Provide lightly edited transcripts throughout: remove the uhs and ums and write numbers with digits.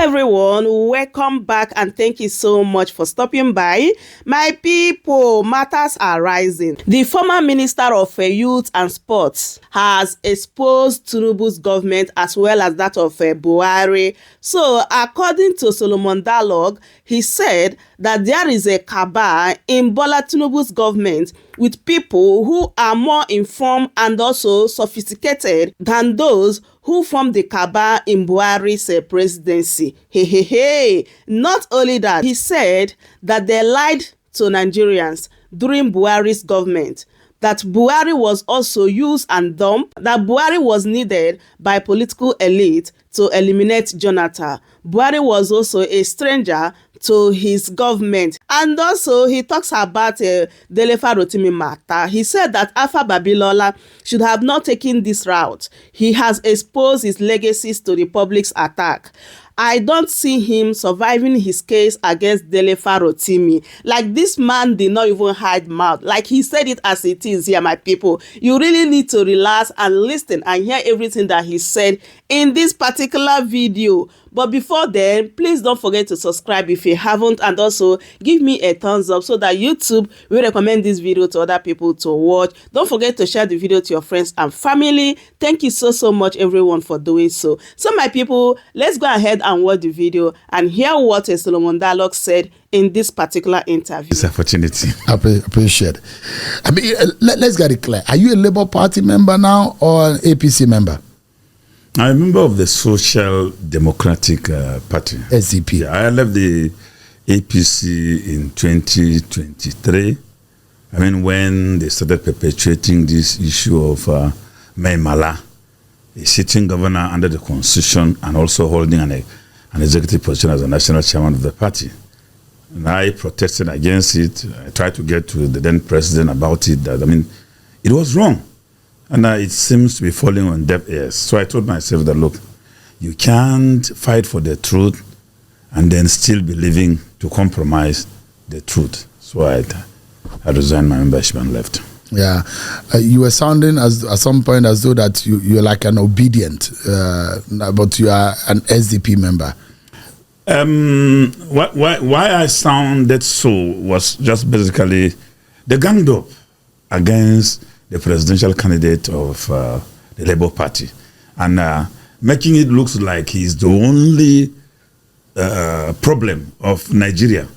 everyone, welcome back and thank you so much for stopping by. My people, matters are rising. The former Minister of Youth and Sports has exposed Tinubu's government as well as that of Buhari. So, according to Solomon Dalung, he said that there is a cabal in Bola Tinubu's government with people who are more informed and also sophisticated than those who formed the cabal in Buhari's presidency. Not only that, he said that they lied to Nigerians during Buhari's government, that Buhari was also used and dumped, that Buhari was needed by political elite to eliminate Jonathan. Buhari was also a stranger to his government. And also, he talks about Rotimi matter. He said that Alpha Babilola should have not taken this route. He has exposed his legacies to the public's attack. I don't see him surviving his case against Rotimi. Like, this man did not even hide mouth. Like, he said it as it is here, my people. You really need to relax and listen and hear everything that he said in this particular video. But before then, please don't forget to subscribe if you haven't, and also give me a thumbs up so that YouTube will recommend this video to other people to watch. Don't forget to share the video to your friends and family. Thank you so much, everyone, for doing so. So, my people, let's go ahead and watch the video and hear what Solomon Dalung said in this particular interview. It's an opportunity. I appreciate it. I mean, let's get it clear. Are you a Labour Party member now or an APC member? I'm a member of the Social Democratic Party. SDP. Yeah, I left the APC in 2023. I mean, when they started perpetuating this issue of Mai Mala, a sitting governor under the constitution and also holding an executive position as a national chairman of the party. And I protested against it. I tried to get to the then president about it. That, I mean, it was wrong. And it seems to be falling on deaf ears. So I told myself that, look, you can't fight for the truth and then still be living to compromise the truth. So I resigned my membership and left. Yeah. You were sounding at some point as though that you're like an obedient, but you are an SDP member. Why I sounded so was just basically the ganged up against the presidential candidate of the Labour Party, and making it look like he's the only problem of Nigeria.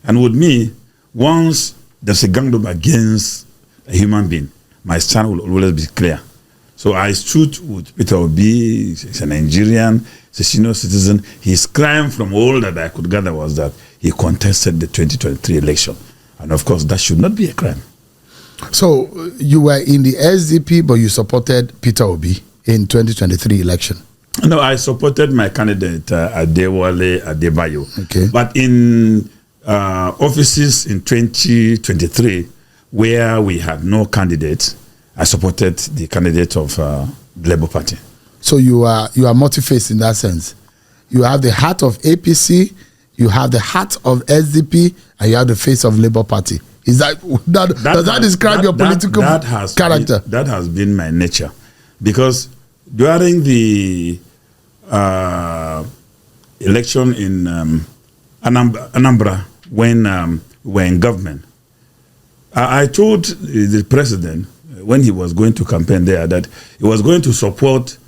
And with me, once there's a gang up against a human being, my stand will always be clear. So I stood with Peter Obi. He's a Nigerian, he's a senior citizen. His crime, from all that I could gather, was that he contested the 2023 election. And of course, that should not be a crime. So you were in the SDP, but you supported Peter Obi in 2023 election. No, I supported my candidate Adewale Adebayo. Okay. But in offices in 2023, where we had no candidates, I supported the candidate of the Labour Party. So you are multi-faced in that sense. You have the heart of APC, you have the heart of SDP, and you have the face of Labour Party. Does that describe your political character? That has been my nature. Because during the election in Anambra, when we were in government, I told the president, when he was going to campaign there, that he was going to support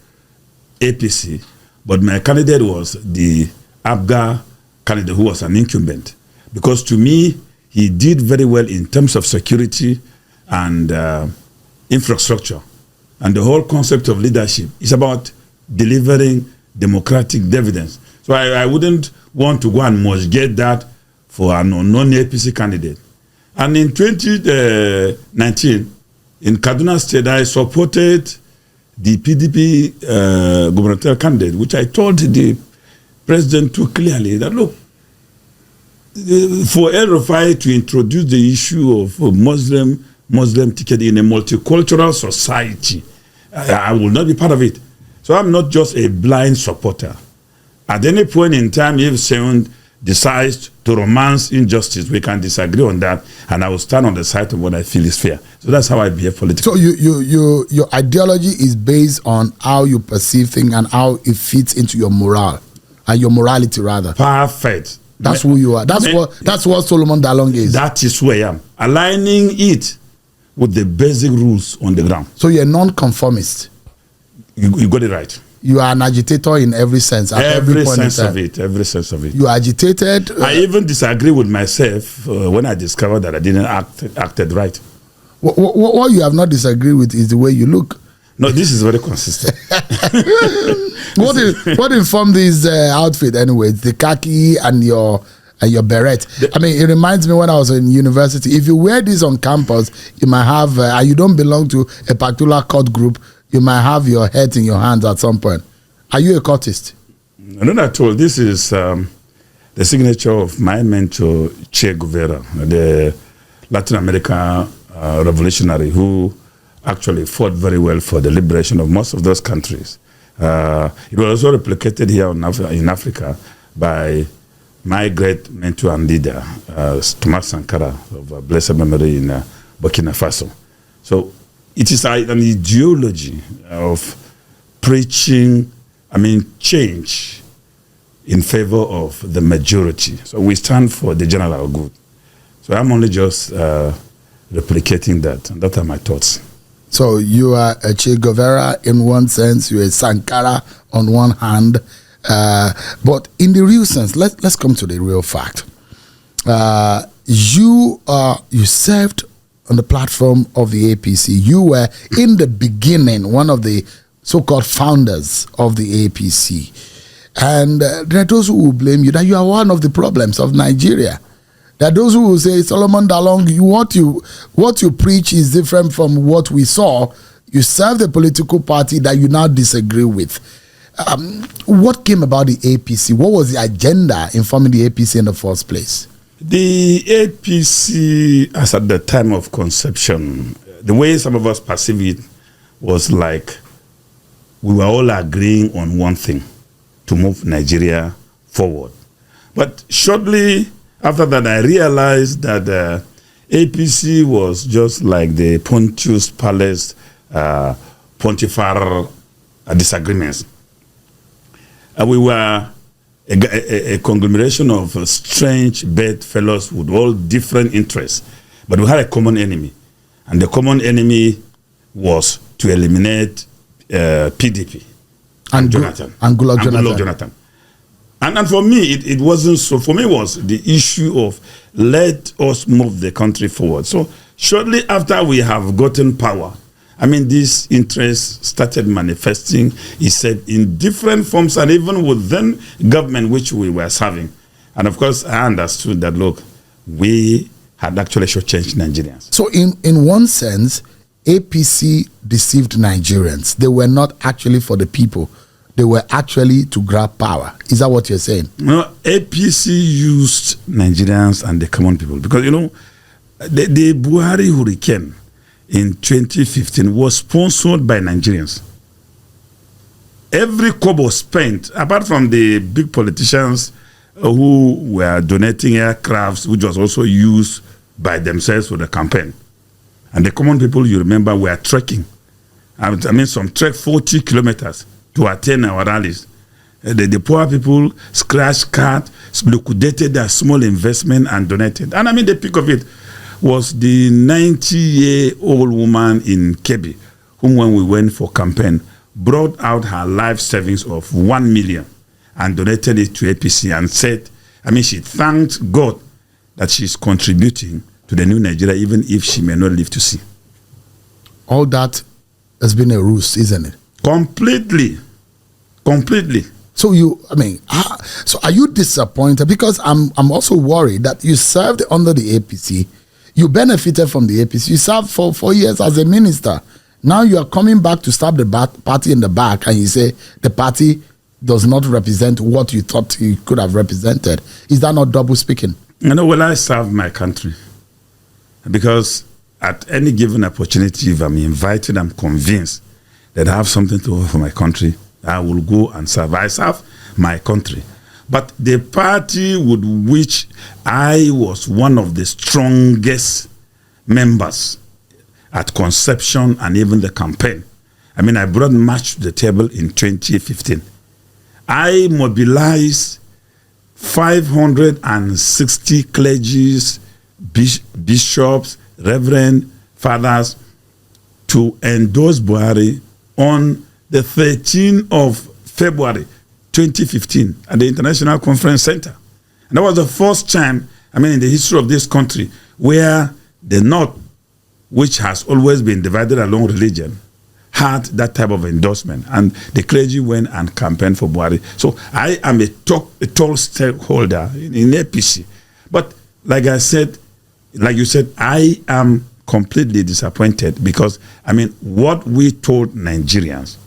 APC, but my candidate was the ABGA candidate, who was an incumbent. Because to me, he did very well in terms of security and infrastructure. And the whole concept of leadership is about delivering democratic dividends. So I wouldn't want to go and get that for a non-APC candidate. And in 2019, in Kaduna State, I supported the PDP gubernatorial candidate, which I told the president too clearly that, look, for El-Rufai to introduce the issue of Muslim ticket in a multicultural society, I will not be part of it. So I'm not just a blind supporter. At any point in time, if someone decides to romance injustice, we can disagree on that, and I will stand on the side of what I feel is fair. So that's how I behave politically. So your ideology is based on how you perceive things and how it fits into your morale. and your morality, rather. Perfect. That's who you are. That's what Solomon Dalung is. That is who I am. Aligning it with the basic rules on the ground. So you're non-conformist. You got it right. You are an agitator in every sense. At every point sense in time. of it. Every sense of it. You are agitated. I even disagree with myself when I discovered that I didn't acted right. What you have not disagreed with is the way you look. No, this is very consistent. What informed this outfit anyway? The khaki and your beret. I mean, it reminds me when I was in university. If you wear this on campus, you might have, and you don't belong to a particular court group, you might have your head in your hands at some point. Are you a courtist? No, not at all. This is the signature of my mentor, Che Guevara, the Latin American revolutionary who actually fought very well for the liberation of most of those countries. It was also replicated here in Africa by my great mentor and leader, Thomas Sankara, of blessed memory in Burkina Faso. So it is an ideology of preaching, change in favor of the majority. So we stand for the general good. So I'm only just replicating that, and that are my thoughts. So you are a Che Guevara in one sense, you're a Sankara on one hand, but in the real sense, let's come to the real fact. You served on the platform of the APC. You were in the beginning one of the so-called founders of the APC, and there are those who will blame you that you are one of the problems of Nigeria. There are those who will say, Solomon Dalung, what you preach is different from what we saw. You serve the political party that you now disagree with. What came about the APC? What was the agenda in forming the APC in the first place? The APC, as at the time of conception, the way some of us perceive it was like we were all agreeing on one thing, to move Nigeria forward. But shortly after that, I realized that APC was just like the Pontius Pilate pontifical disagreements. We were a conglomeration of strange bedfellows with all different interests, but we had a common enemy, and the common enemy was to eliminate PDP and Jonathan. And Goodluck Jonathan. And for me, it wasn't so. For me, it was the issue of let us move the country forward. So shortly after we have gotten power, this interest started manifesting, he said, in different forms and even within government which we were serving. And of course, I understood that, look, we had actually shortchanged Nigerians. So in one sense, APC deceived Nigerians. They were not actually for the people. They were actually to grab power. Is that what you're saying? No, APC used Nigerians and the common people. Because, the Buhari hurricane in 2015 was sponsored by Nigerians. Every kobo spent, apart from the big politicians who were donating aircrafts, which was also used by themselves for the campaign. And the common people, you remember, were trekking. Some trek 40 kilometers to attend our rallies. The poor people scratched cards, liquidated their small investment and donated. And the peak of it was the 90-year-old woman in Kebbi, whom when we went for campaign, brought out her life savings of 1 million and donated it to APC and said, she thanked God that she's contributing to the new Nigeria, even if she may not live to see. All that has been a ruse, isn't it? Completely. So so are you disappointed? Because I'm also worried that you served under the APC, you benefited from the APC, you served for 4 years as a minister. Now you are coming back to stab the party in the back, and you say the party does not represent what you thought you could have represented. Is that not double speaking? I serve my country because at any given opportunity, if I'm invited, I'm convinced that I have something to offer for my country, I will go and serve. I serve my country. But the party with which I was one of the strongest members at conception and even the campaign, I brought much to the table in 2015. I mobilized 560 clergies, bishops, reverend fathers to endorse Buhari on the 13th of February 2015 at the International Conference Center. And that was the first time, in the history of this country, where the North, which has always been divided along religion, had that type of endorsement, and the clergy went and campaigned for Buhari. So I am a tall stakeholder in APC. But like you said, I am completely disappointed because, what we told Nigerians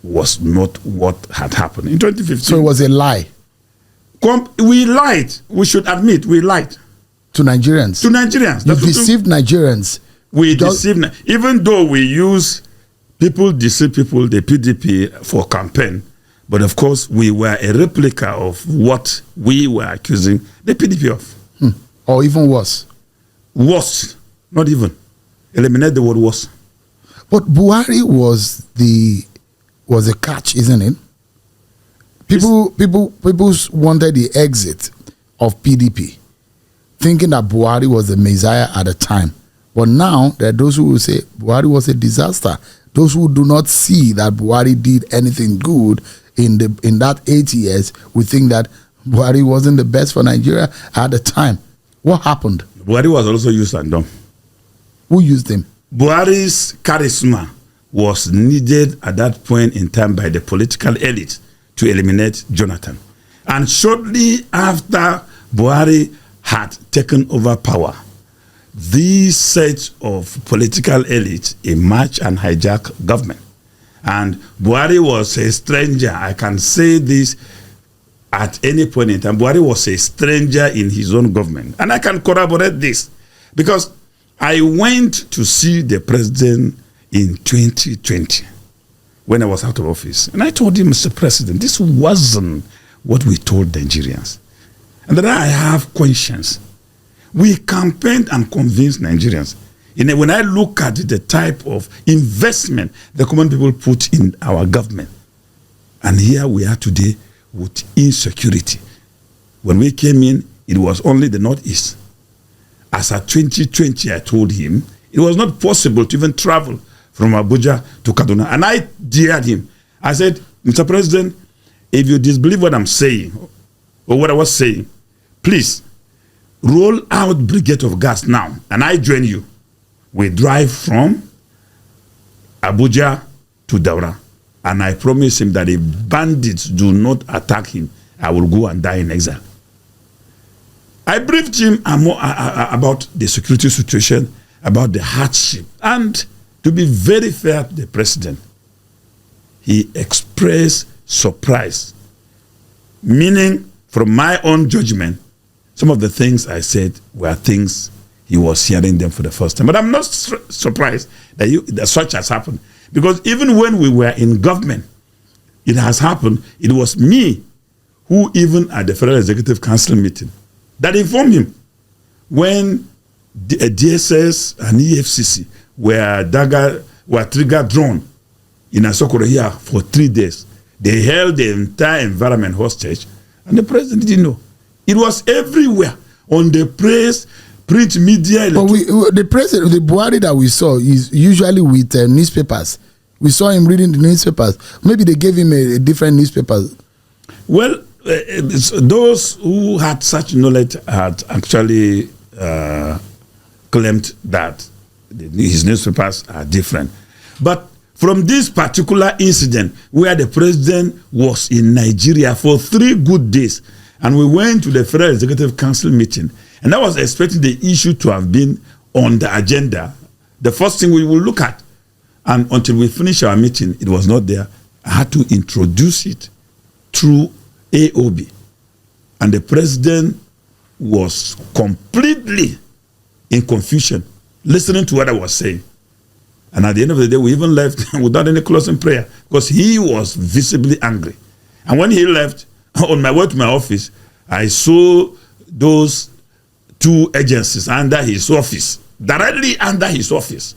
was not what had happened in 2015. So it was a lie. We lied. We should admit we lied. To Nigerians. To Nigerians. You deceived Nigerians. We deceived, even though we use people deceive people, the PDP, for campaign. But of course, we were a replica of what we were accusing the PDP of. Or even worse. Worse. Not even. Eliminate the word worse. But Buhari was a catch, isn't it? People wanted the exit of PDP, thinking that Buhari was the Messiah at the time. But now there are those who will say Buhari was a disaster. Those who do not see that Buhari did anything good in that 8 years will think that Buhari wasn't the best for Nigeria at the time. What happened? Buhari was also used and done. Who used him? Buhari's charisma was needed at that point in time by the political elite to eliminate Jonathan. And shortly after Buhari had taken over power, these set of political elites emerged and hijacked government. And Buhari was a stranger. I can say this at any point in time. Buhari was a stranger in his own government. And I can corroborate this because I went to see the president in 2020 when I was out of office. And I told him, Mr. President, this wasn't what we told Nigerians. And that I have conscience. We campaigned and convinced Nigerians. When I look at the type of investment the common people put in our government, and here we are today with insecurity. When we came in, it was only the Northeast. As at 2020, I told him it was not possible to even travel from Abuja to Kaduna. And I dared him. I said, Mr. President, if you disbelieve what I'm saying, or what I was saying, please, roll out brigade of gas now, and I join you. We drive from Abuja to Daura, and I promise him that if bandits do not attack him, I will go and die in exile. I briefed him about the security situation, about the hardship, and to be very fair to the president, he expressed surprise, meaning from my own judgment, some of the things I said were things he was hearing them for the first time. But I'm not surprised that such has happened. Because even when we were in government, it has happened. It was me who, even at the Federal Executive Council meeting, that informed him when the DSS and EFCC were trigger drawn in Asokoro here for 3 days. They held the entire environment hostage, and the president didn't know. It was everywhere on the press, print media. But the president, the Buhari that we saw is usually with newspapers. We saw him reading the newspapers. Maybe they gave him a different newspaper. Well, those who had such knowledge had actually claimed that his newspapers are different. But from this particular incident where the president was in Nigeria for 3 good days, and we went to the Federal Executive Council meeting, and I was expecting the issue to have been on the agenda, the first thing we will look at. And until we finished our meeting, it was not there. I had to introduce it through AOB. And the president was completely in confusion, listening to what I was saying. And at the end of the day, we even left without any closing prayer because he was visibly angry. And when he left, on my way to my office, I saw those 2 agencies under his office, directly under his office,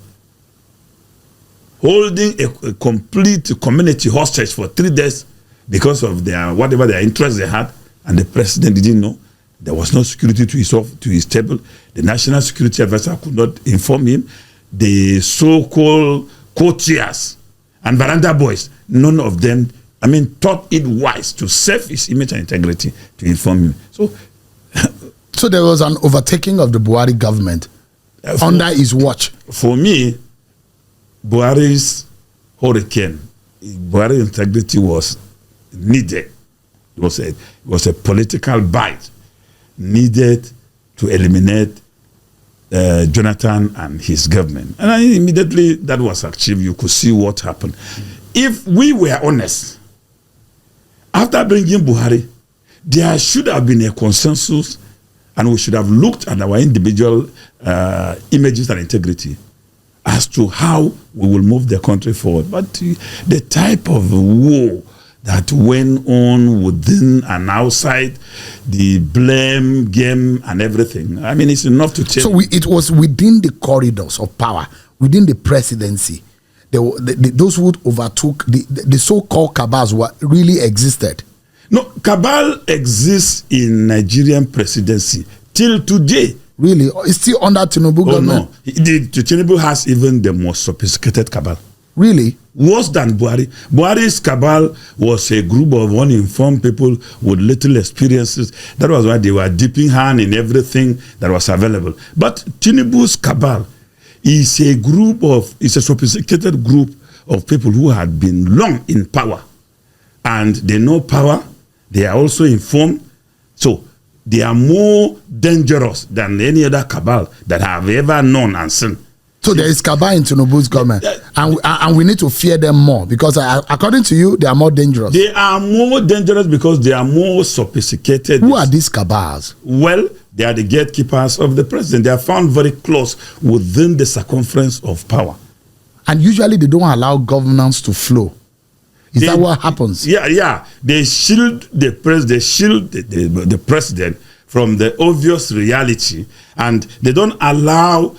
holding a complete community hostage for 3 days because of their whatever their interests they had, and the president didn't know. There was no security to his table. The national security advisor could not inform him. The so-called courtiers and veranda boys, none of them, thought it wise to save his image and integrity to inform him. So there was an overtaking of the Buhari government under his watch. For me, Buhari's hurricane, Buhari's integrity was needed. It was a political bite needed to eliminate Jonathan and his government. And immediately that was achieved. You could see what happened. If we were honest, after bringing Buhari, there should have been a consensus, and we should have looked at our individual images and integrity as to how we will move the country forward. But the type of war that went on within and outside, the blame game and everything, it's enough to tell. So it was within the corridors of power, within the presidency, those who overtook the so-called cabals really existed. No, cabal exists in Nigerian presidency till today. Really? It's still under Tinubu government? No. Tinubu has even the most sophisticated cabal. Really? Worse than Buhari. Buhari's cabal was a group of uninformed people with little experiences. That was why they were dipping hand in everything that was available. But Tinubu's cabal is a sophisticated group of people who had been long in power. And they know power. They are also informed. So they are more dangerous than any other cabal that I have ever known and seen. So there is cabal in Tinubu's government, and we need to fear them more because according to you, they are more dangerous. They are more dangerous because they are more sophisticated. Who are these cabals? Well, they are the gatekeepers of the president. They are found very close within the circumference of power. And usually they don't allow governance to flow. Is that what happens? Yeah. They shield the president. They shield the president from the obvious reality, and they don't allow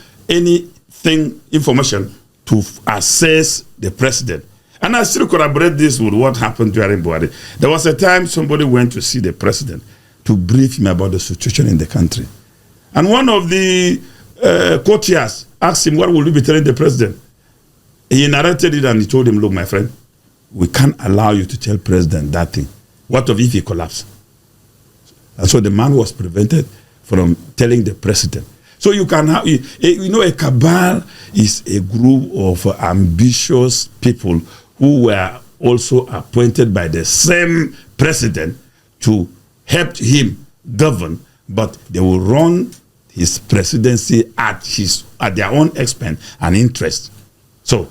information to assess the president. And I still corroborate this with what happened during Buhari. There was a time somebody went to see the president to brief him about the situation in the country. And one of the courtiers asked him, what will you be telling the president? He narrated it and he told him, look, my friend, we can't allow you to tell president that thing. What if he collapsed? And so the man was prevented from telling the president. So you can have, a cabal is a group of ambitious people who were also appointed by the same president to help him govern, but they will run his presidency at their own expense and interest. So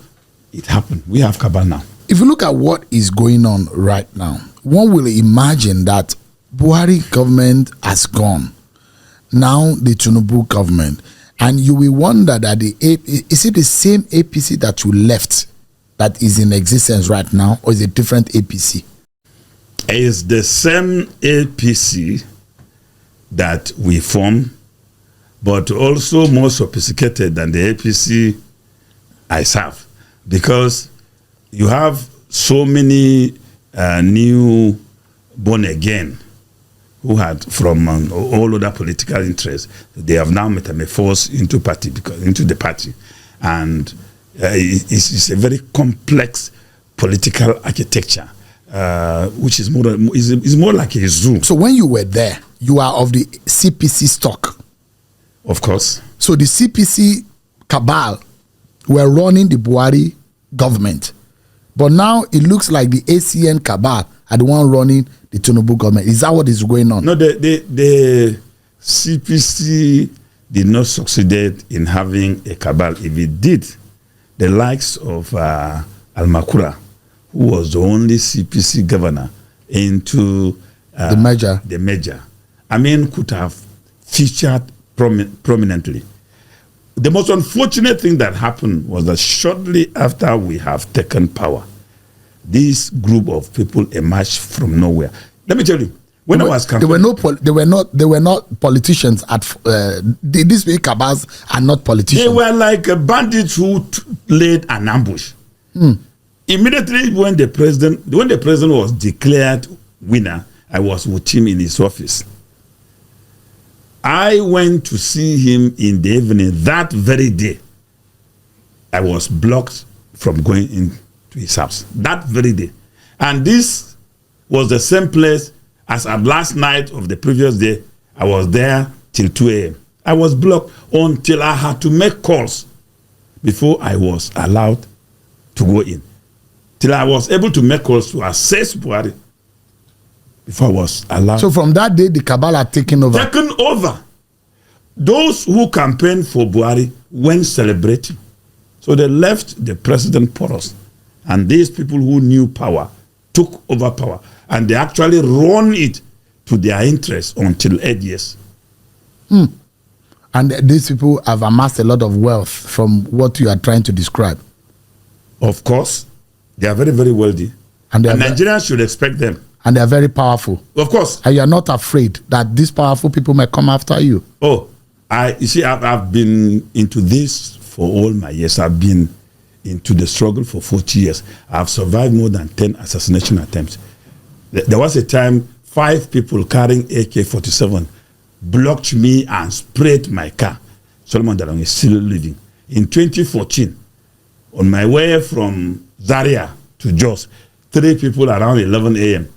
it happened. We have cabal now. If you look at what is going on right now, one will imagine that Buhari government has gone. Now the Tinubu government, and you will wonder that is it the same APC that you left that is in existence right now, or is it a different APC? It's the same APC that we formed, but also more sophisticated than the APC I serve, because you have so many new born again who had from all other political interests. They have now metamorphosed into the party, and it's a very complex political architecture, which is more like a zoo. So when you were there, you are of the CPC stock, of course. So the CPC cabal were running the Buhari government, but now it looks like the ACN cabal are the one running the Tinubu government. Is that what is going on? No, the CPC did not succeed in having a cabal. If it did, the likes of Al-Makura, who was the only CPC governor into the merger, could have featured prominently. The most unfortunate thing that happened was that shortly after we have taken power, this group of people emerged from nowhere. Let me tell you, when I was campaigning, they were not politicians at these big cabals are not politicians. They were like bandits who laid an ambush. Immediately when the president was declared winner, I was with him in his office. I went to see him in the evening that very day. I was blocked from going into his house that very day. And this was the same place as at last night of the previous day. I was there till 2 a.m. I was blocked until I had to make calls before I was allowed to go in. Till I was able to make calls to assess Buhari before I was allowed. So from that day, the cabal had taken over. Taken over. Those who campaigned for Buhari went celebrating. So they left the president porous. And these people who knew power took over power. And they actually run it to their interest until 8 years. And these people have amassed a lot of wealth from what you are trying to describe. Of course, they are very, very wealthy. And Nigerians should expect them. And they are very powerful. Of course. And you are not afraid that these powerful people may come after you. Oh, you see, I've been into this for all my years. I've been into the struggle for 40 years. I've survived more than 10 assassination attempts. There was a time 5 people carrying AK-47 blocked me and sprayed my car. Solomon Dalung is still living. In 2014, on my way from Zaria to Jos, 3 people around 11 a.m.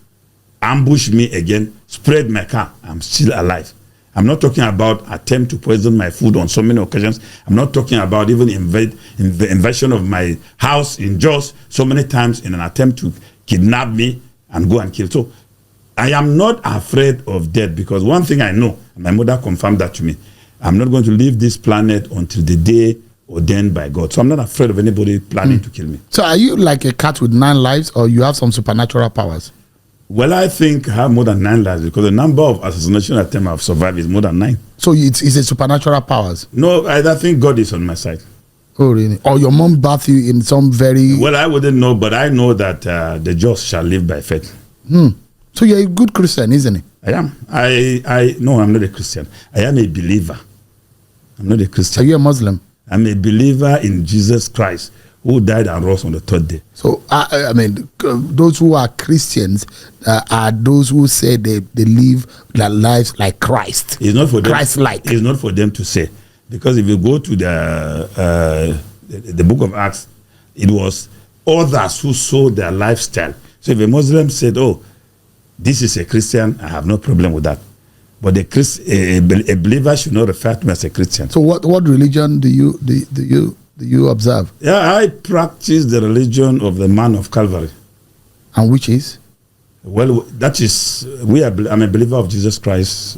ambushed me again, sprayed my car. I'm still alive. I'm not talking about attempt to poison my food on so many occasions. I'm not talking about even invasion of my house in Jos so many times in an attempt to kidnap me and go and kill. So I am not afraid of death, because one thing I know, and my mother confirmed that to me, I'm not going to leave this planet until the day ordained by God. So I'm not afraid of anybody planning to kill me. So are you like a cat with 9 lives, or you have some supernatural powers? Well, I think I have more than 9 lives, because the number of assassination attempts I've survived is more than 9. So it's a supernatural powers? No, I think God is on my side. Oh, really? Or your mom birthed you in some very... Well, I wouldn't know, but I know that the just shall live by faith. So you're a good Christian, isn't it? I am. No, I'm not a Christian. I am a believer. I'm not a Christian. Are you a Muslim? I'm a believer in Jesus Christ, who died and rose on the 3rd day. So, I mean, those who are Christians are those who say they live their lives like Christ. It's not for them. Christ-like. It's not for them to say. Because if you go to the book of Acts, it was others who saw their lifestyle. So if a Muslim said, oh, this is a Christian, I have no problem with that. But a believer should not refer to me as a Christian. So what religion do you observe? Yeah, I practice the religion of the man of Calvary. And which is? Well, that is, I'm a believer of Jesus Christ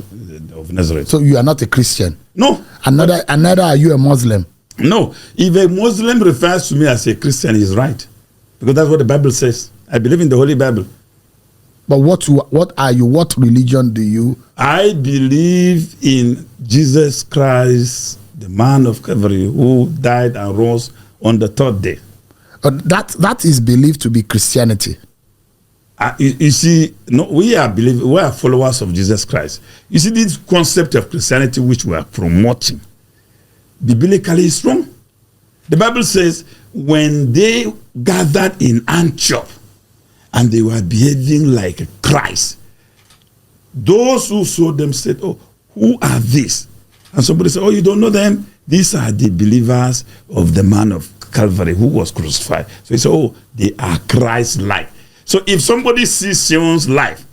of Nazareth. So you are not a Christian? No. And neither are you a Muslim? No. If a Muslim refers to me as a Christian, he's right. Because that's what the Bible says. I believe in the Holy Bible. But what are you? What religion do you? I believe in Jesus Christ, the man of Calvary, who died and rose on the 3rd day. That is believed to be Christianity. You see, no, we are followers of Jesus Christ. You see, this concept of Christianity which we are promoting, biblically is wrong. The Bible says, when they gathered in Antioch and they were behaving like Christ, those who saw them said, oh, who are these? And somebody said, oh, you don't know them? These are the believers of the man of Calvary who was crucified. So he said, oh, they are Christ-like. So if somebody sees someone's life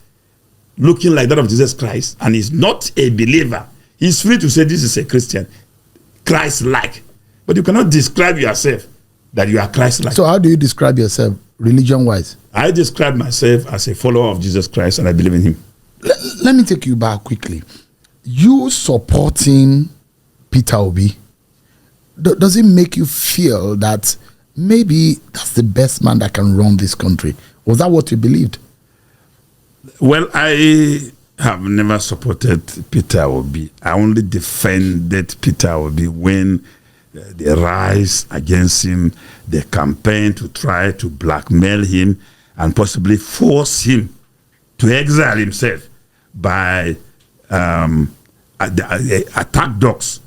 looking like that of Jesus Christ and is not a believer, he's free to say this is a Christian, Christ-like. But you cannot describe yourself that you are Christ-like. So how do you describe yourself, religion-wise? I describe myself as a follower of Jesus Christ, and I believe in him. Let me take you back quickly. You supporting Peter Obi, does it make you feel that maybe that's the best man that can run this country? Was that what you believed? Well, I have never supported Peter Obi. I only defended Peter Obi when they rise against him, they campaign to try to blackmail him and possibly force him to exile himself by attack dogs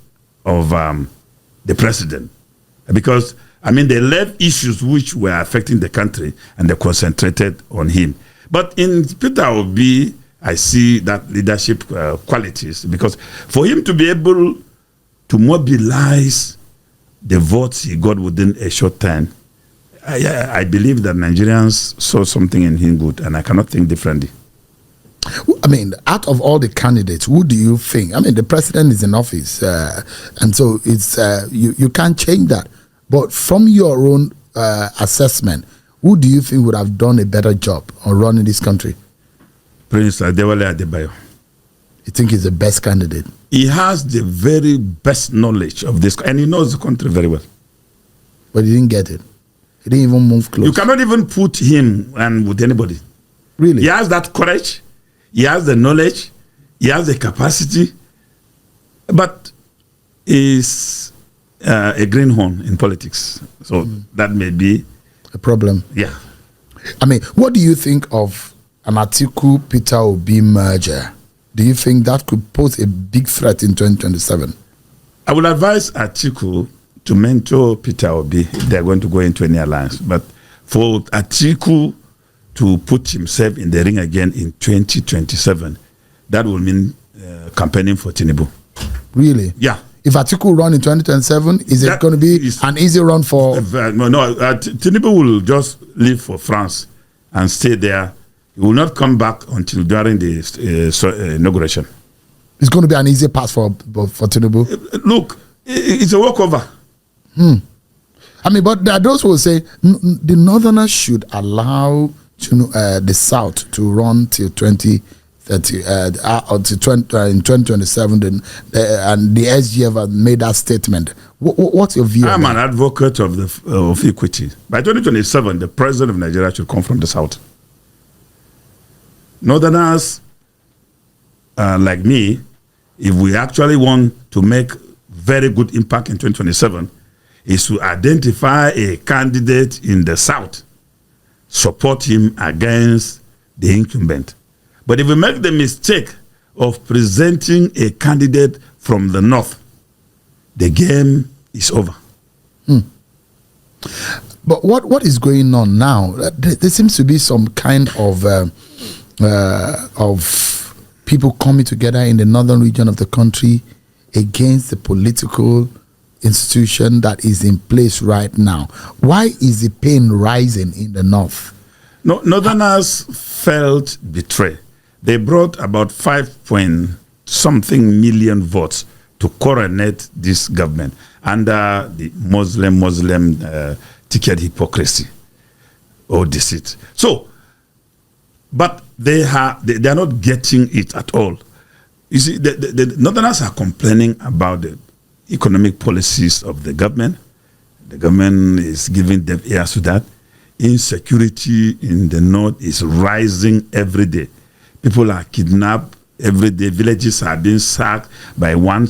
of the president. Because I mean, they left issues which were affecting the country and they concentrated on him. But in Peter Obi, I see that leadership qualities, because for him to be able to mobilize the votes he got within a short time, I believe that Nigerians saw something in him good, and I cannot think differently. I mean, out of all the candidates, who do you think? I mean, the president is in office, and so it's you can't change that. But from your own assessment, who do you think would have done a better job on running this country? Prince Adewale Adebayo. You think he's the best candidate? He has the very best knowledge of this, and he knows the country very well. But he didn't get it. He didn't even move close. You cannot even put him and with anybody. Really? He has that courage. He has the knowledge. He has the capacity. But he's a greenhorn in politics. So that may be a problem. Yeah. I mean, what do you think of an Atiku-Peter Obi merger? Do you think that could pose a big threat in 2027? I will advise Atiku to mentor Peter Obi if they're going to go into any alliance. But for Atiku to put himself in the ring again in 2027, that will mean campaigning for Tinubu. Really? Yeah. If Atiku run in 2027, is it going to be an easy run for... Tinubu will just leave for France and stay there. He will not come back until during the inauguration. It's going to be an easy pass for Tinubu? Look, it's a walkover. I mean, but there are those who will say the Northerners should allow the South to run till 2030, in 2027, and the SGF have made that statement. What's your view? I'm an advocate of equity. By 2027, the president of Nigeria should come from the South. Northerners, like me, if we actually want to make very good impact in 2027, is to identify a candidate in the South, support him against the incumbent. But if we make the mistake of presenting a candidate from the North, the game is over. But what is going on now? There seems to be some kind of people coming together in the northern region of the country against the political institution that is in place right now. Why is the pain rising in the North? No, Northerners felt betrayed. They brought about 5-point-something million votes to coronate this government under the Muslim ticket hypocrisy or deceit. So, but they are not getting it at all. You see, the Northerners are complaining about the economic policies of the government. The government is giving deaf ears to that. Insecurity in the North is rising every day. People are kidnapped every day. Villages are being sacked by one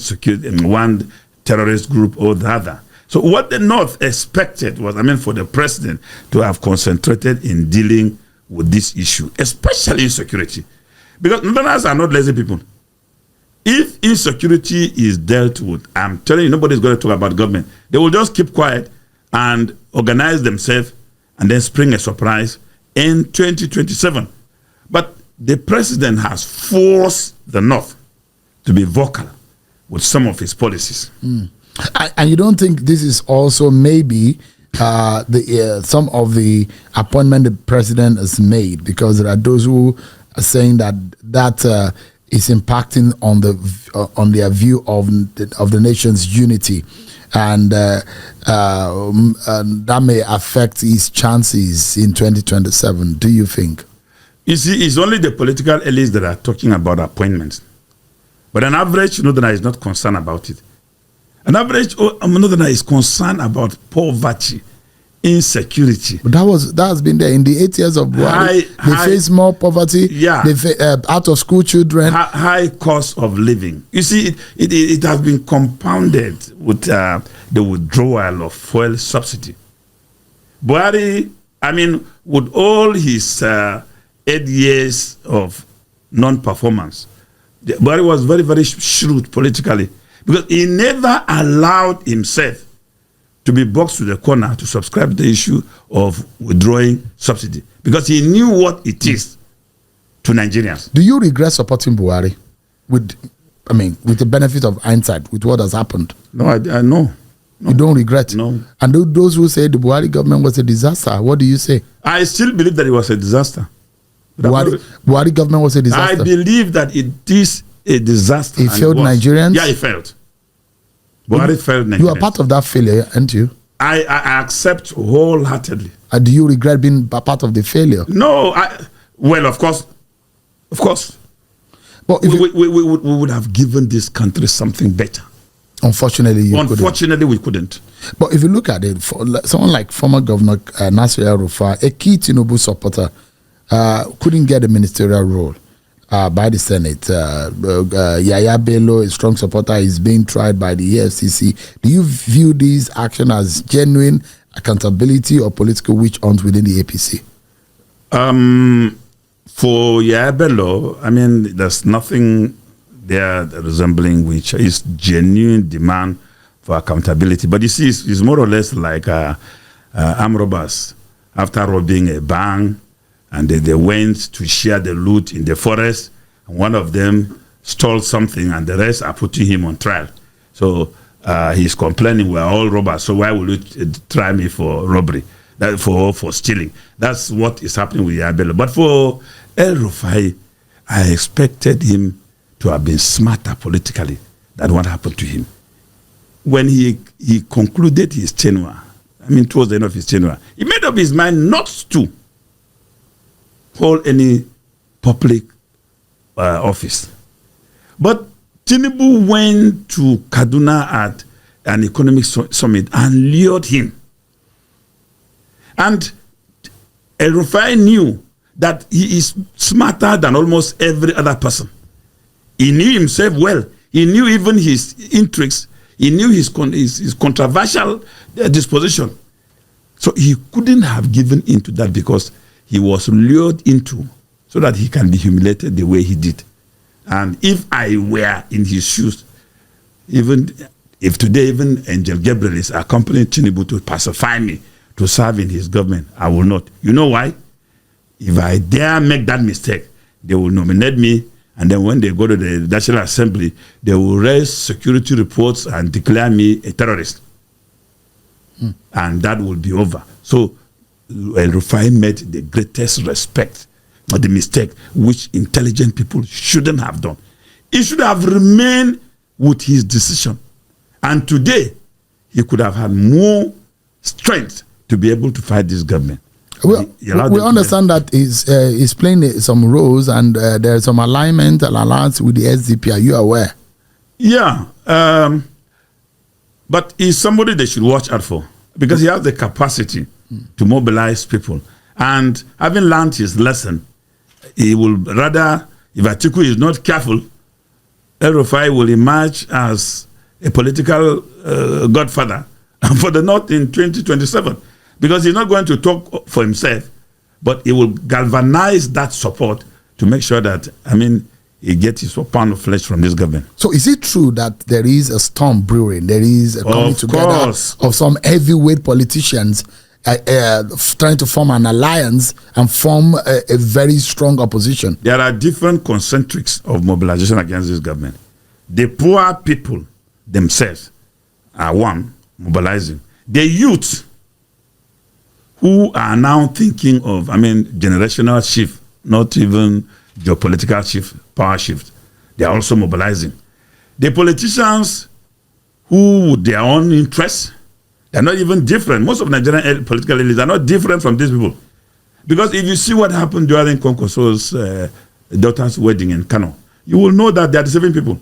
terrorist group or the other. So what the North expected was, for the president to have concentrated in dealing with this issue, especially insecurity. Because Northerners are not lazy people. If insecurity is dealt with, I'm telling you, nobody's going to talk about government. They will just keep quiet and organize themselves and then spring a surprise in 2027. But the president has forced the North to be vocal with some of his policies. And you don't think this is also maybe some of the appointment the president has made, because there are those who are saying that is impacting on their view of the nation's unity, and that may affect his chances in 2027. Do you think? You see, it's only the political elites that are talking about appointments, but an average Northerner is not concerned about it. An average Northerner is concerned about poverty, insecurity. But that has been there in the 8 years of Buhari. They face more poverty. Yeah. They out of school children. High cost of living. You see, it has been compounded with the withdrawal of fuel subsidy. Buhari, with all his 8 years of non-performance, Buhari was very, very shrewd politically, because he never allowed himself to be boxed to the corner to subscribe to the issue of withdrawing subsidy because he knew what it is to Nigerians. Do you regret supporting Buhari with the benefit of hindsight with what has happened? No, I know. No. You don't regret? No. And those who say the Buhari government was a disaster, what do you say? I still believe that it was a disaster. Buhari government was a disaster? I believe that it is a disaster. It failed Nigerians? Yeah, it failed. Buhari failed Nigerians. You are part of that failure, aren't you? I accept wholeheartedly. Do you regret being part of the failure? No, well, of course. Of course. But we would have given this country something better. Unfortunately, we couldn't. But if you look at it, for someone like former Governor Nasir El-Rufai, a key Tinubu supporter, couldn't get a ministerial role by the Senate. Yaya Bello, a strong supporter, is being tried by the EFCC. Do you view these actions as genuine accountability or political witch hunt within the APC? For Yaya Bello, there's nothing there resembling which is genuine demand for accountability. But you see, it's more or less like armed robbers after robbing a bank, and they went to share the loot in the forest, and one of them stole something, and the rest are putting him on trial. So he's complaining, we're all robbers, so why will you try me for robbery, for stealing? That's what is happening with Yaya Bello. But for El-Rufai, I expected him to have been smarter politically than what happened to him. When he concluded his tenure, towards the end of his tenure, he made up his mind not to hold any public office. But Tinubu went to Kaduna at an economic summit and lured him. And El-Rufai knew that he is smarter than almost every other person. He knew himself well. He knew even his intrigues. He knew his controversial disposition. So he couldn't have given into that because he was lured into so that he can be humiliated the way he did. And if I were in his shoes, even if today even Angel Gabriel is accompanying Tinubu to pacify me to serve in his government, I will not. You know why? If I dare make that mistake, they will nominate me, and then when they go to the National Assembly, they will raise security reports and declare me a terrorist. And that will be over. So El-Rufai made the greatest respect for the mistake which intelligent people shouldn't have done. He should have remained with his decision. And today, he could have had more strength to be able to fight this government. Well, we understand that he's playing some roles, and there's some alignment and alliance with the SDP. Are you aware? Yeah. But he's somebody they should watch out for because he has the capacity to mobilize people. And having learned his lesson, he will rather, if Atiku is not careful, El-Rufai will emerge as a political godfather for the North in 2027. Because he's not going to talk for himself, but he will galvanize that support to make sure that, he gets his pound of flesh from this government. So is it true that there is a storm brewing? There is a coming together of some heavyweight politicians trying to form an alliance and form a very strong opposition? There are different concentrics of mobilization against this government. The poor people themselves are one, mobilizing. The youth, who are now thinking of, generational shift, not even geopolitical shift, power shift. They are also mobilizing. The politicians who, with their own interests, they're not even different. Most of Nigerian political elites are not different from these people. Because if you see what happened during Konkoso's daughter's wedding in Kano, you will know that they are deceiving people.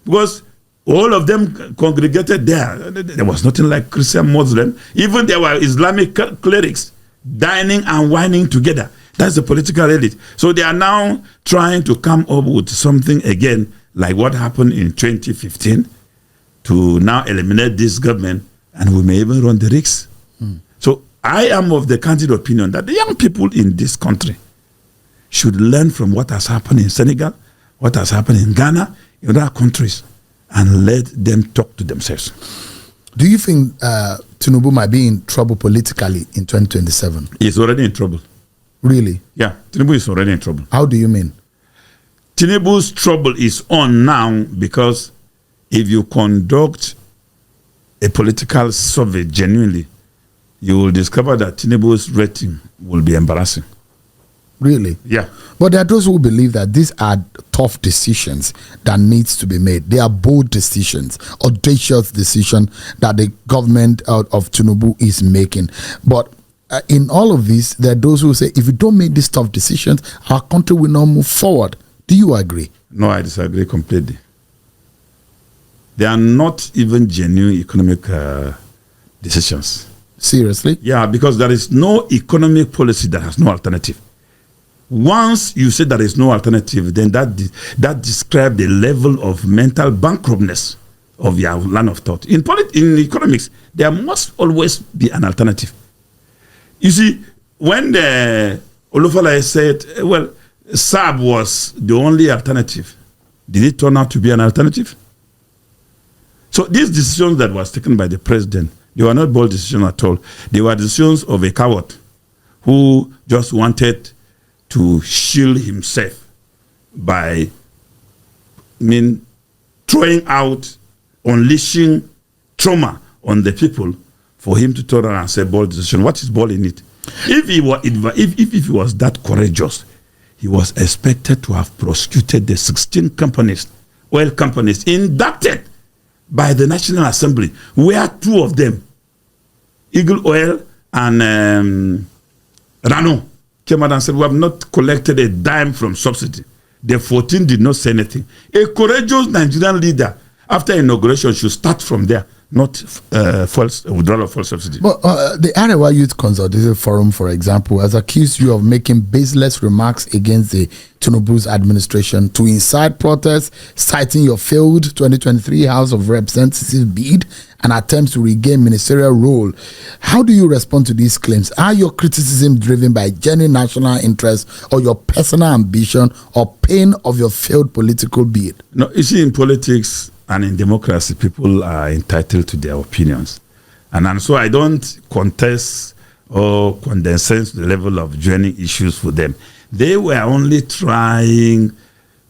Because all of them congregated there. There was nothing like Christian, Muslim. Even there were Islamic clerics dining and wining together. That's the political elite. So they are now trying to come up with something again, like what happened in 2015, to now eliminate this government, and we may even run the risks. So I am of the candid opinion that the young people in this country should learn from what has happened in Senegal, what has happened in Ghana, in other countries, and let them talk to themselves. Do you think Tinubu might be in trouble politically in 2027? He's already in trouble. Really? Yeah, Tinubu is already in trouble. How do you mean? Tinubu's trouble is on now because if you conduct a political survey genuinely, you will discover that Tinubu's rating will be embarrassing. Really? Yeah. But there are those who believe that these are tough decisions that needs to be made. They are bold decisions, audacious decisions that the government of Tinubu is making. But in all of this, there are those who say, if we don't make these tough decisions, our country will not move forward. Do you agree? No, I disagree completely. They are not even genuine economic decisions. Seriously? Yeah, because there is no economic policy that has no alternative. Once you say there is no alternative, then that describes the level of mental bankruptness of your line of thought. In economics, there must always be an alternative. You see, when the Olufalaye said, well, SAB was the only alternative, did it turn out to be an alternative? So these decisions that was taken by the president, they were not bold decisions at all. They were decisions of a coward who just wanted to shield himself by throwing out, unleashing trauma on the people for him to turn around and say bold decision. What is bold in it? If he was that courageous, he was expected to have prosecuted the 16 companies, oil companies, inducted by the National Assembly, where 2 of them, Eagle Oil and Rano, came out and said, we have not collected a dime from subsidy. The 14 did not say anything. A courageous Nigerian leader, after inauguration, should start from there, not withdrawal of full subsidy. But the Arewa Youth Consultative Forum, for example, has accused you of making baseless remarks against the Tinubu's administration to incite protests, citing your failed 2023 House of Representatives bid and attempts to regain ministerial role. How do you respond to these claims? Are your criticism driven by genuine national interest or your personal ambition or pain of your failed political bid? No, you see, in politics and in democracy, people are entitled to their opinions. And so I don't contest or condescend to the level of joining issues for them. They were only trying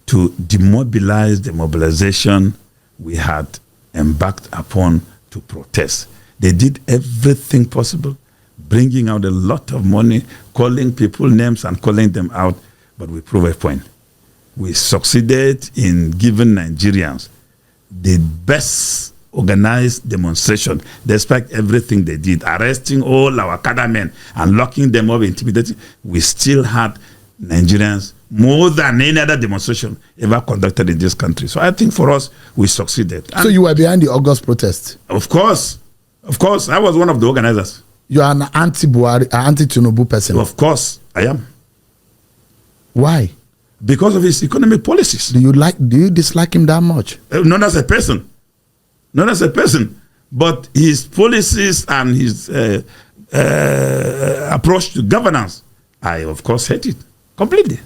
to demobilize the mobilization we had embarked upon to protest. They did everything possible, bringing out a lot of money, calling people names and calling them out, but we prove a point. We succeeded in giving Nigerians the best organized demonstration, despite everything they did, arresting all our cadre men and locking them up, intimidating. We still had Nigerians more than any other demonstration ever conducted in this country. So I think for us, we succeeded. And so you were behind the August protest? Of course. Of course. I was one of the organizers. You are an anti-Buhari, anti-Tinubu person? Of course, I am. Why? Because of his economic policies. Do you dislike him that much? Not as a person. Not as a person. But his policies and his approach to governance, I of course hate it completely.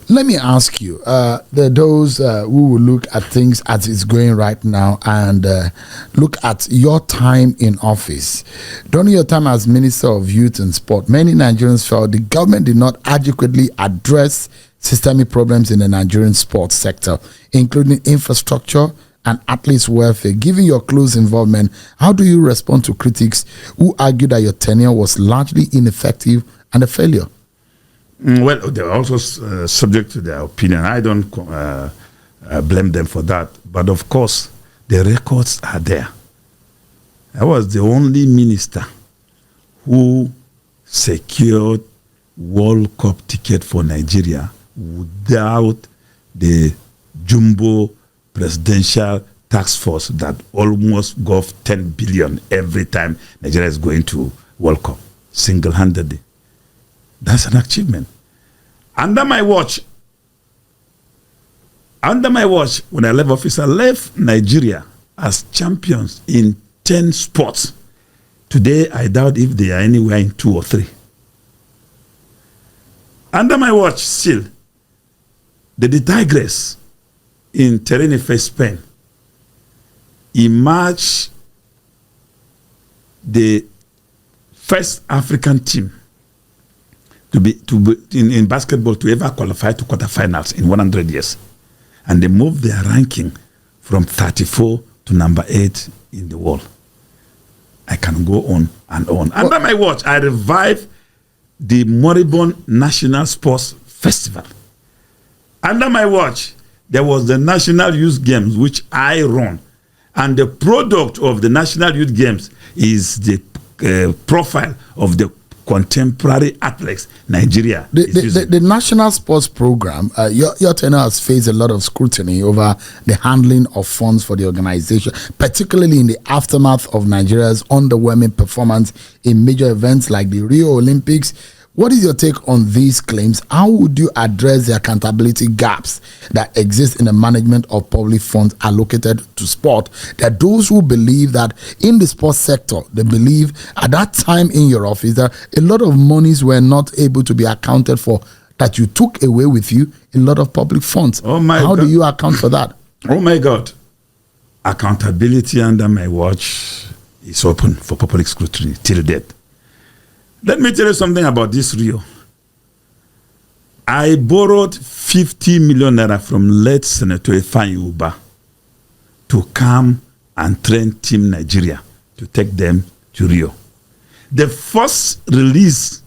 Let me ask you, there are those who will look at things as it's going right now and look at your time in office. During your time as Minister of Youth and Sport, many Nigerians felt the government did not adequately address systemic problems in the Nigerian sports sector, including infrastructure and athletes' welfare. Given your close involvement, how do you respond to critics who argue that your tenure was largely ineffective and a failure? Well, they're also subject to their opinion. I don't blame them for that. But of course, the records are there. I was the only minister who secured World Cup ticket for Nigeria without the jumbo presidential task force that almost got 10 billion every time Nigeria is going to World Cup, single-handedly. That's an achievement. Under my watch, when I left office, I left Nigeria as champions in 10 sports. Today, I doubt if they are anywhere in 2 or 3. Under my watch, still, the Tigres in Tenerife, Spain, emerged the first African team to be in basketball to ever qualify to quarterfinals in 100 years. And they moved their ranking from 34 to number 8 in the world. I can go on and on. Under my watch, I revived the moribund National Sports Festival. Under my watch, there was the National Youth Games, which I run. And the product of the National Youth Games is the profile of the contemporary athletes Nigeria. The National Sports Program, your tenure has faced a lot of scrutiny over the handling of funds for the organization, particularly in the aftermath of Nigeria's underwhelming performance in major events like the Rio Olympics. What is your take on these claims? How would you address the accountability gaps that exist in the management of public funds allocated to sport? There are those who believe that in the sports sector, they believe at that time in your office that a lot of monies were not able to be accounted for, that you took away with you a lot of public funds. Oh my How God. do you account for that? Oh my God. Accountability under my watch is open for public scrutiny till death. Let me tell you something about this Rio. I borrowed 50 million naira from late Senator Ifeanyi Uba to come and train Team Nigeria to take them to Rio. The first release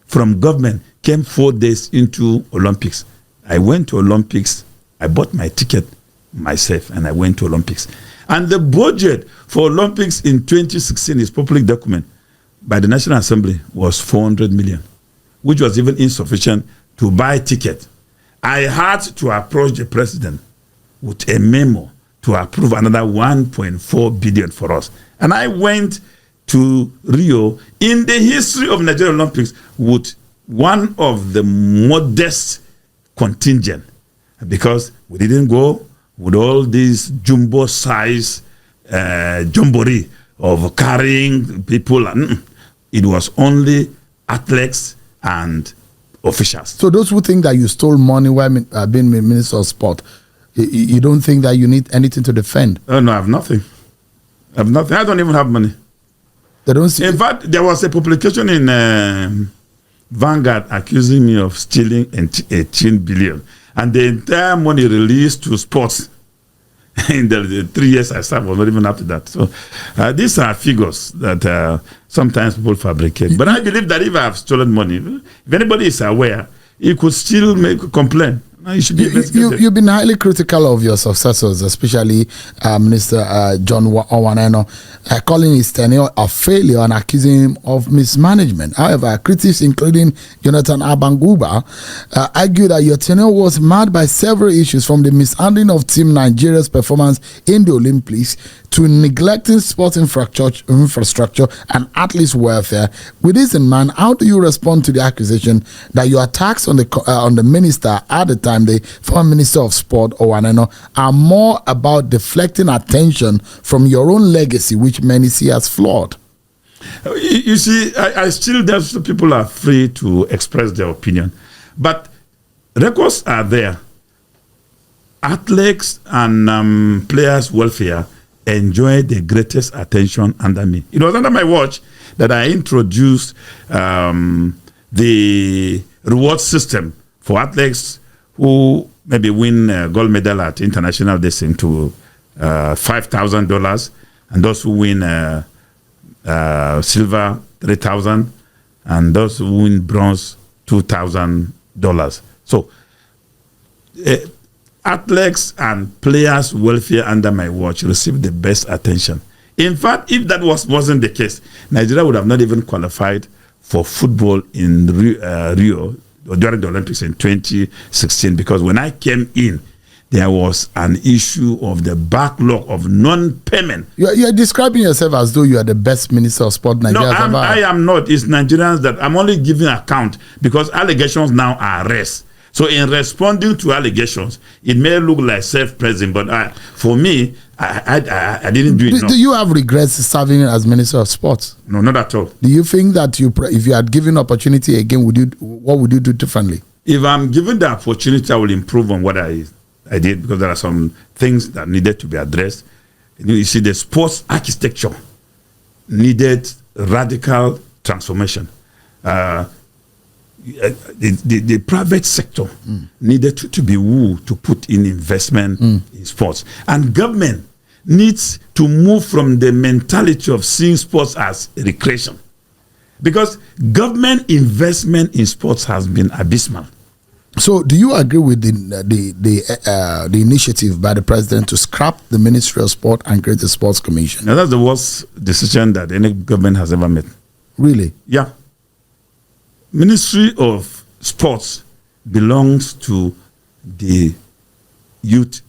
from government came 4 days into Olympics. I went to Olympics. I bought my ticket myself and I went to Olympics. And the budget for Olympics in 2016 is public document by the National Assembly was 400 million, which was even insufficient to buy ticket. I had to approach the president with a memo to approve another 1.4 billion for us. And I went to Rio in the history of Nigerian Olympics with one of the modest contingent, because we didn't go with all these jumbo size jamboree of carrying people. It was only athletes and officials. So those who think that you stole money while being Minister of Sport, you don't think that you need anything to defend? Oh, no, I have nothing. I have nothing. I don't even have money. They don't see. In fact, there was a publication in Vanguard accusing me of stealing 18 billion. And the entire money released to sports in the 3 years I served was not even up to that. So these are figures that sometimes people fabricate. But I believe that if I have stolen money, if anybody is aware, he could still make a complaint. You should be you've been highly critical of your successors, especially Minister John Owaneno, calling his tenure a failure and accusing him of mismanagement. However, critics, including Jonathan Abanguba, argue that your tenure was marred by several issues, from the mishandling of Team Nigeria's performance in the Olympics to neglecting sports infrastructure and athletes' welfare. With this in mind, how do you respond to the accusation that your attacks on the minister at the time, the former Minister of Sport, Owaneno, are more about deflecting attention from your own legacy, which many see as flawed? You see, I still, there's people are free to express their opinion, but records are there. Athletes and players' welfare enjoy the greatest attention under me. It was under my watch that I introduced the reward system for athletes who maybe win a gold medal at international racing to $5,000, and those who win silver $3,000, and those who win bronze $2,000. So athletes and players' welfare under my watch received the best attention. In fact, if that wasn't the case, Nigeria would have not even qualified for football in Rio during the Olympics in 2016, because when I came in, there was an issue of the backlog of non-payment. You're describing yourself as though you are the best Minister of Sport Nigeria has ever had. I am not. It's Nigerians that I'm only giving account, because allegations now are arrest. So in responding to allegations, it may look like self-praising, but for me, I didn't do it. Do you have regrets serving as Minister of Sports? No, not at all. Do you think that if you had given opportunity again, what would you do differently? If I'm given the opportunity, I will improve on what I did, because there are some things that needed to be addressed. You see, the sports architecture needed radical transformation. The private sector needed to be wooed to put in investment in sports. And government needs to move from the mentality of seeing sports as recreation. Because government investment in sports has been abysmal. So, do you agree with the initiative by the president to scrap the Ministry of Sport and create a sports commission? Now, that's the worst decision that any government has ever made. Really? Yeah. Ministry of Sports belongs to the youth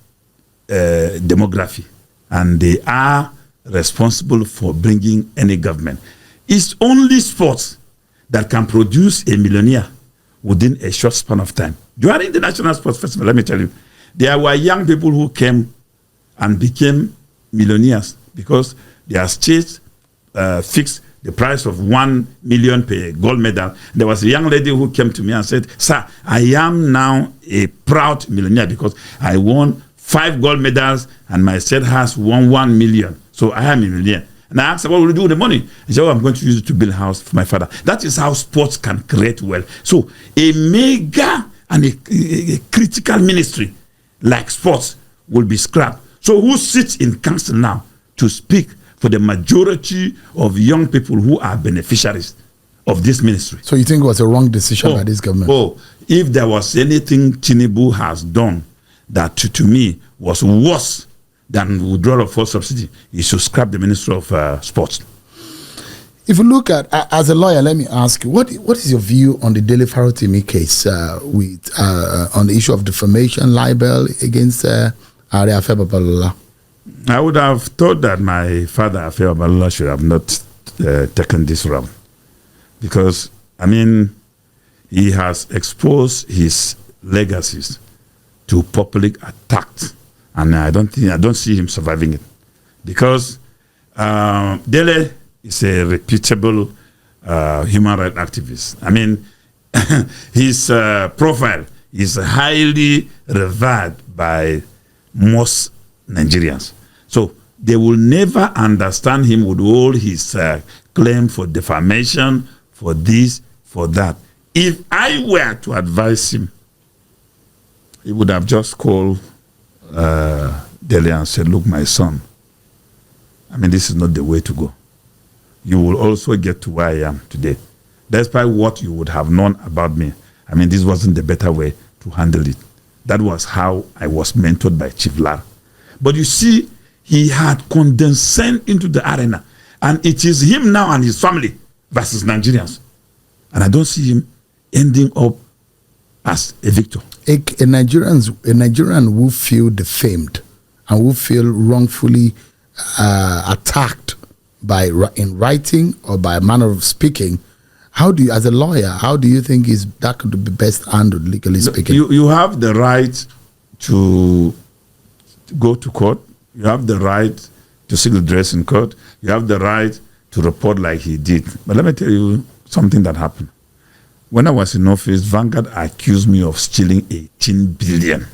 demography, and they are responsible for bringing any government. It's only sports that can produce a millionaire within a short span of time. During the National Sports Festival, let me tell you, there were young people who came and became millionaires because their states fixed the price of 1 million per gold medal. There was a young lady who came to me and said, "Sir, I am now a proud millionaire because I won 5 gold medals and my state has won 1 million. So I am a millionaire." And I asked her, "What will you do with the money?" She said, "Oh, I'm going to use it to build a house for my father." That is how sports can create wealth. So a mega and a critical ministry like sports will be scrapped. So who sits in council now to speak for the majority of young people who are beneficiaries of this ministry? So you think it was a wrong decision by this government? Oh, if there was anything Tinubu has done that to me was worse than withdrawal of fuel subsidy, he should scrap the Ministry of Sports. If you look at, as a lawyer, let me ask you, what is your view on the Dele Farotimi case on the issue of defamation, libel against Are Afe Babalola? I would have thought that my father, Afe Babalola, should have not taken this route. Because, I mean, he has exposed his legacies to public attack. And I don't see him surviving it. Because Dele is a reputable human rights activist. I mean, his profile is highly revered by most Nigerians. So they will never understand him with all his claim for defamation, for this, for that. If I were to advise him, he would have just called Dele and said, "Look, my son, I mean, this is not the way to go. You will also get to where I am today. Despite what you would have known about me, I mean, this wasn't the better way to handle it. That was how I was mentored by Chief Lar." But you see, he had condescended into the arena. And it is him now and his family versus Nigerians. And I don't see him ending up as a victor. A Nigerian who feel defamed and who feel wrongfully attacked in writing or by a manner of speaking, how do you, as a lawyer, how do you think that could be best handled, legally speaking? You have the right to go to court. You have the right to seek redress in court. You have the right to report like he did. But let me tell you something that happened. When I was in office, Vanguard accused me of stealing 18 billion.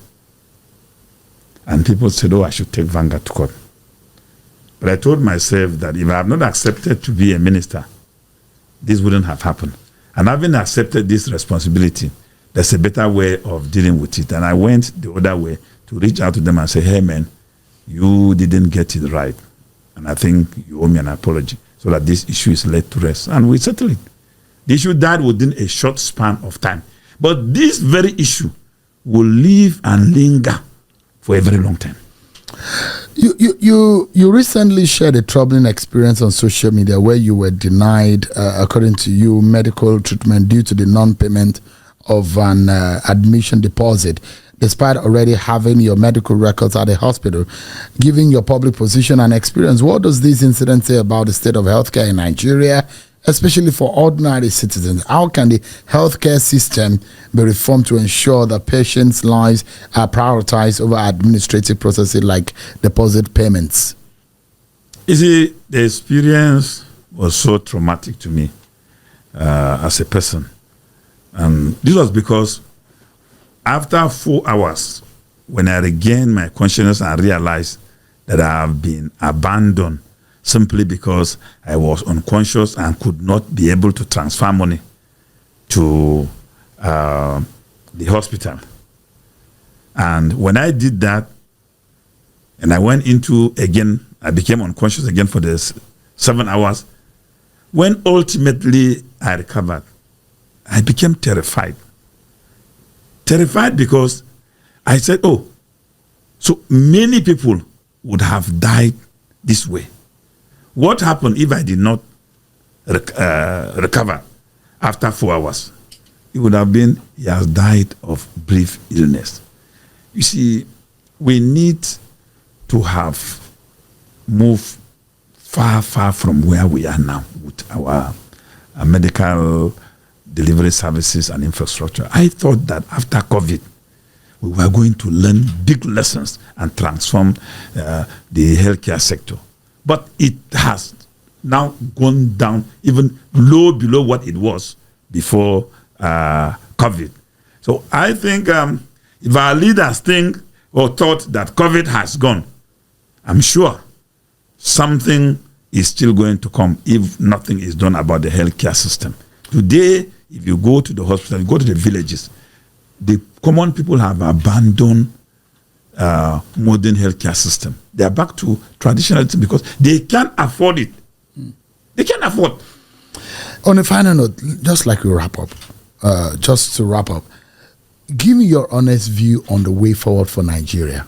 And people said, "Oh, I should take Vanguard to court." But I told myself that if I have not accepted to be a minister, this wouldn't have happened. And having accepted this responsibility, there's a better way of dealing with it. And I went the other way to reach out to them and say, "Hey, man, you didn't get it right. And I think you owe me an apology so that this issue is laid to rest." And we settled it. The issue died within a short span of time. But this very issue will live and linger for a very long time. You recently shared a troubling experience on social media where you were denied, according to you, medical treatment due to the non-payment of an admission deposit, despite already having your medical records at the hospital. Given your public position and experience, what does this incident say about the state of healthcare in Nigeria, especially for ordinary citizens? How can the healthcare system be reformed to ensure that patients' lives are prioritized over administrative processes like deposit payments? You see, the experience was so traumatic to me as a person. This was because after 4 hours, when I regained my consciousness and realized that I have been abandoned simply because I was unconscious and could not be able to transfer money to the hospital. And when I did that, and I went into again, I became unconscious again for the 7 hours. When ultimately I recovered, I became terrified. Terrified because I said, oh, so many people would have died this way. What happened if I did not recover after 4 hours? It would have been, he has died of brief illness. You see, we need to have moved far, far from where we are now with our medical delivery services and infrastructure. I thought that after COVID, we were going to learn big lessons and transform the healthcare sector. But it has now gone down even low below what it was before COVID. So I think if our leaders think or thought that COVID has gone, I'm sure something is still going to come if nothing is done about the healthcare system. Today, if you go to the hospital, you go to the villages, the common people have abandoned modern healthcare system. They are back to traditionalism because they can't afford it. They can't afford. On a final note, just like we wrap up, just to wrap up, give me your honest view on the way forward for Nigeria.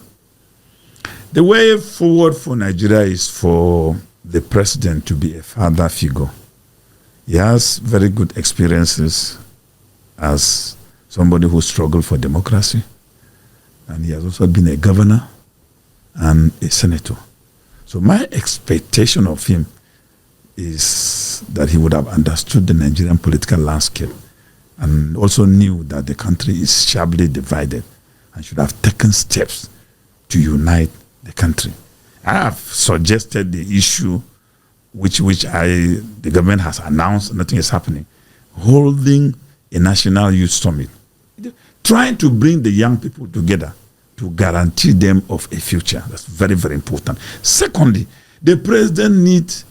The way forward for Nigeria is for the president to be a father figure. He has very good experiences as somebody who struggled for democracy. And he has also been a governor and a senator. So my expectation of him is that he would have understood the Nigerian political landscape and also knew that the country is sharply divided and should have taken steps to unite the country. I have suggested the issue which the government has announced, nothing is happening, holding a national youth summit, trying to bring the young people together to guarantee them of a future. That's very, very important. Secondly, the president needs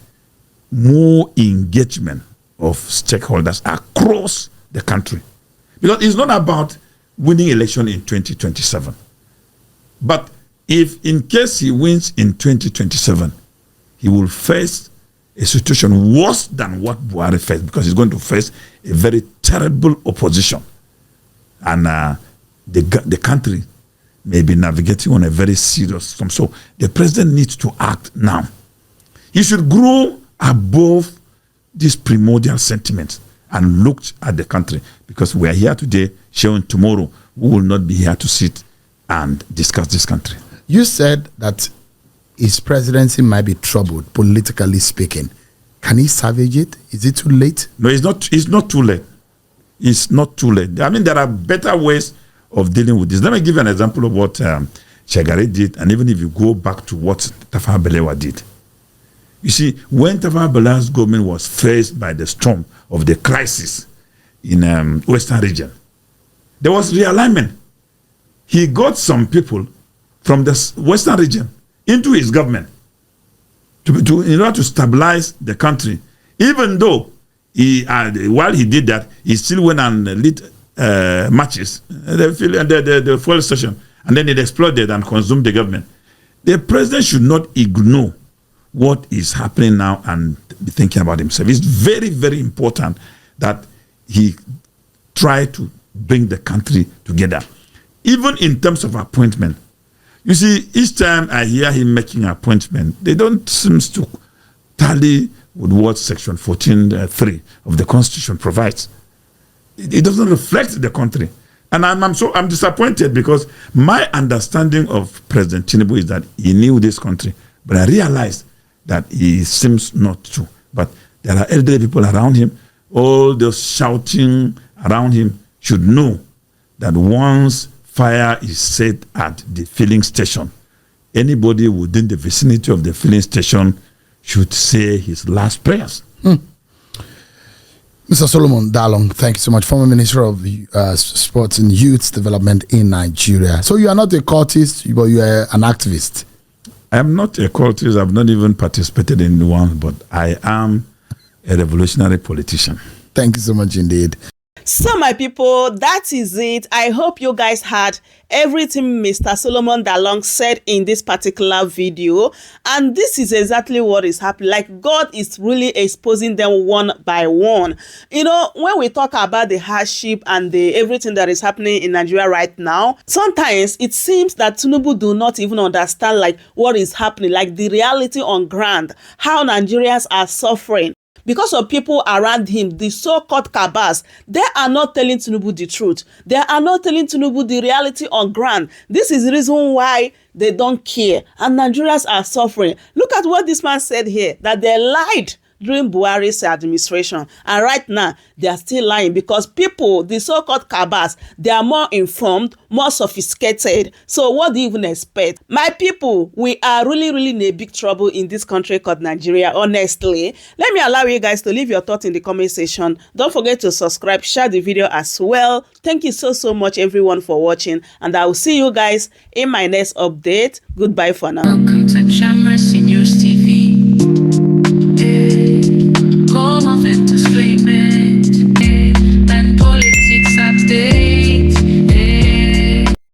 more engagement of stakeholders across the country. Because it's not about winning election in 2027. But if in case he wins in 2027, he will face a situation worse than what Buhari faced, because he's going to face a very terrible opposition. And the country may be navigating on a very serious storm. So the president needs to act now. He should grow above these primordial sentiments and look at the country, because we are here today, showing tomorrow we will not be here to sit and discuss this country. You said that his presidency might be troubled, politically speaking. Can he salvage it? Is it too late? No, it's not. It's not too late. It's not too late. I mean, there are better ways of dealing with this. Let me give you an example of what Shagari did, and even if you go back to what Tafawa Balewa did. You see, when Tafawa Balewa's government was faced by the storm of the crisis in Western region, there was realignment. He got some people from the Western region into his government in order to stabilize the country. Even though while he did that, he still went and lit matches, the fuel station, and then it exploded and consumed the government. The president should not ignore what is happening now and be thinking about himself. It's very, very important that he try to bring the country together, even in terms of appointment. You see, each time I hear him making an appointment, they don't seem to tally with what Section 14(3) of the Constitution provides. It doesn't reflect the country. And I'm disappointed, because my understanding of President Tinubu is that he knew this country, but I realized that he seems not to. But there are elderly people around him. All those shouting around him should know that once fire is set at the filling station, anybody within the vicinity of the filling station should say his last prayers. Mr. Solomon Dalung, thank you so much. Former Minister of Sports and Youth Development in Nigeria. So you are not a cultist, but you are an activist. I am not a cultist. I've not even participated in one, but I am a revolutionary politician. Thank you so much indeed. So my people, that is it. I hope you guys had everything Mr. Solomon Dalung said in this particular video, and this is exactly what is happening. Like, God is really exposing them one by one. You know, when we talk about the hardship and the everything that is happening in Nigeria right now, sometimes it seems that Tinubu do not even understand like what is happening, like the reality on ground, how Nigerians are suffering. Because of people around him, the so-called cabals, they are not telling Tinubu the truth. They are not telling Tinubu the reality on ground. This is the reason why they don't care. And Nigerians are suffering. Look at what this man said here, that they lied during Buhari's administration. And right now, they are still lying because people, the so-called cabals, they are more informed, more sophisticated. So what do you even expect? My people, we are really in a big trouble in this country called Nigeria, honestly. Let me allow you guys to leave your thoughts in the comment section. Don't forget to subscribe, share the video as well. Thank you so much, everyone, for watching. And I will see you guys in my next update. Goodbye for now. Welcome to Shamra Senior.